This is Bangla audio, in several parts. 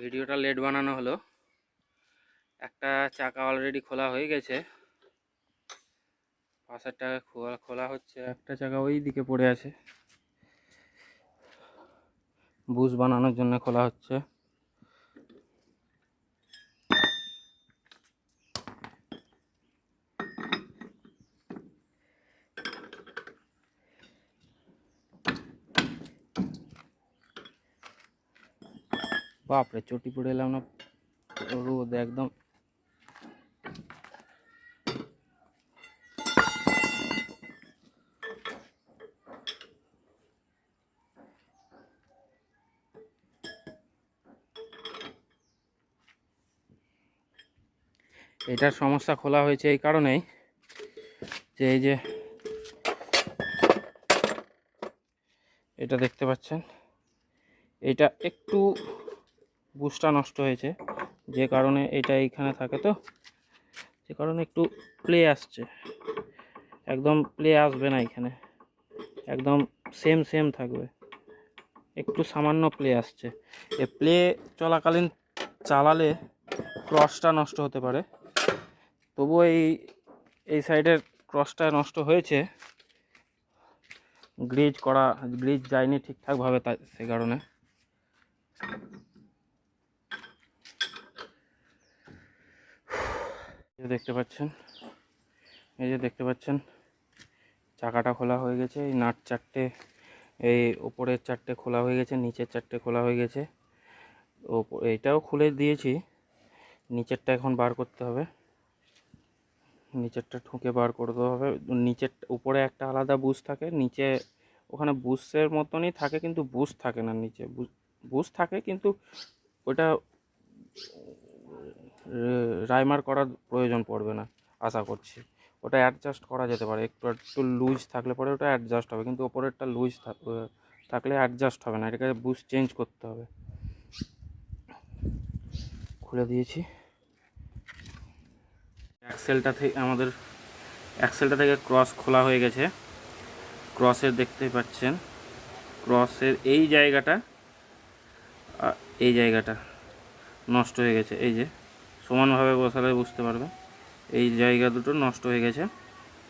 ভিডিওটা লেট বানানো হলো। একটা চাকা অলরেডি খোলা হয়ে গেছে, পাশেরটা খোলা হচ্ছে। একটা চাকা ওই দিকে পড়ে আছে, বুশ বানানোর জন্য খোলা হচ্ছে। বাপরে, চটি পড়ে এলাম না, রোদ একদম। এটার সমস্যা খোলা হয়েছে এই কারণেই যে এই যে এটা দেখতে পাচ্ছেন, এটা একটু বুশটা নষ্ট হয়েছে, যে কারণে এটা এইখানে থাকে, তো যে কারণে একটু প্লে আসছে। একদম প্লে আসবে না এখানে, একদম সেম থাকবে, একটু সামান্য প্লে আসছে। এ প্লে চলাকালীন চালালে ক্রসটা নষ্ট হতে পারে। তবুও এই সাইডের ক্রসটা নষ্ট হয়েছে, গ্রিজ যায়নি ঠিকঠাকভাবে, তাই সে কারণে। দেখতে পাচ্ছেন, এই যে দেখতে পাচ্ছেন চাকাটা খোলা হয়ে গেছে। এই নাট চারটে, এই ওপরের চারটে খোলা হয়ে গেছে, নিচের চারটে খোলা হয়ে গেছে। এইটাও খুলে দিয়েছি, নিচেরটা এখন বার করতে হবে। নিচেরটা ঠুকে বার করতে হবে। নিচের উপরে একটা আলাদা বুশ থাকে, নিচে ওখানে বুশের মতনই থাকে কিন্তু বুশ থাকে না। নিচে বুশ থাকে কিন্তু ওটা রাইমার করার প্রয়োজন পড়বে না আশা করছি। ওটা অ্যাডজাস্ট করা যেতে পারে, একটু লুজ থাকলে পরে ওটা অ্যাডজাস্ট হবে, কিন্তু ওপরেরটা লুজ থাকলে অ্যাডজাস্ট হবে না, এটাকে বুশ চেঞ্জ করতে হবে। খুলে দিয়েছি। অ্যাক্সেলটা থেকে ক্রস খোলা হয়ে গেছে। ক্রসের দেখতে পাচ্ছেন, ক্রসের এই জায়গাটা নষ্ট হয়ে গেছে। এই যে সমানভাবে বসালে বুঝতে পারবে, এই জায়গা দুটো নষ্ট হয়ে গেছে।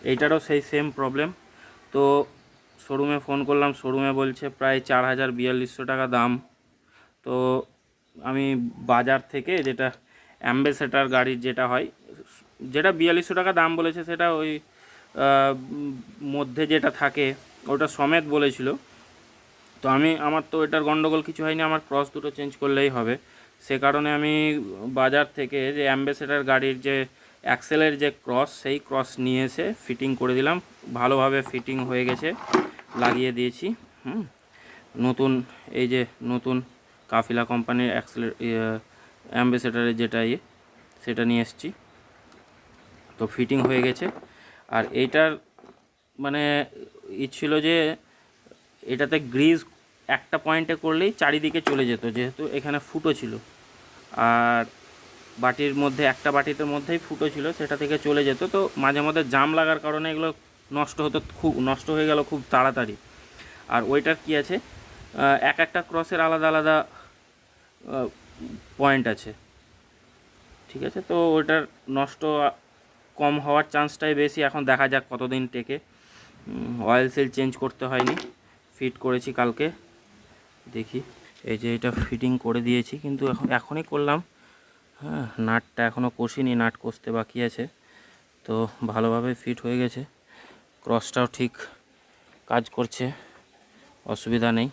এইটারও সেই সেম প্রবলেম। তো শোরুমে ফোন করলাম, শোরুমে বলছে প্রায় 4,042 টাকা দাম। তো আমি বাজার থেকে যেটা অ্যাম্বাসেডর গাড়ির যেটা হয়, যেটা 4200 টাকা দাম বলেছে, সেটা ওই মধ্যে যেটা থাকে ওটা সমেত বলেছিল। তো আমার তো এটার গন্ডগোল কিছু হয়নি, আমার ক্রস দুটো চেঞ্জ করলেই হবে। সে কারণে আমি বাজার থেকে যে অ্যাম্বাসেডর গাড়ির যে অ্যাক্সেলের যে ক্রস, সেই ক্রস নিয়ে এসে ফিটিং করে দিলাম। ভালোভাবে ফিটিং হয়ে গেছে, লাগিয়ে দিয়েছি। নতুন, এই যে নতুন কাফিলা কোম্পানির অ্যাম্বাসেডরের যেটা সেটা নিয়ে এসেছি, তো ফিটিং হয়ে গেছে। আর এইটার মানে ছিল যে এটাতে গ্রিজ একটা পয়েন্টে করলেই চারিদিকে চলে যেত, যেহেতু এখানে ফুটো ছিল, আর একটা বাটিতে মধ্যেই ফুটো ছিল, সেটা থেকে চলে যেত। তো মাঝে মধ্যে জাম লাগার কারণে এগুলো নষ্ট হয়ে গেল খুব তাড়াতাড়ি। আর ওইটার কি আছে, একটা ক্রসের আলাদা আলাদা পয়েন্ট আছে, ঠিক আছে। তো ওইটার নষ্ট কম হওয়ার চান্সটাই বেশি। এখন দেখা যাক কতদিন টেকে। অয়েল সিল চেঞ্জ করতে হয়নি, ফিট করেছি কালকে, দেখি। এই যে এটা ফিটিং করে দিয়েছি, কিন্তু এখনই করলাম। হ্যাঁ, নাটটা এখনও কষিনি, নাট কষতে বাকি আছে। তো ভালোভাবে ফিট হয়ে গেছে, ক্রসটাও ঠিক কাজ করছে, অসুবিধা নেই।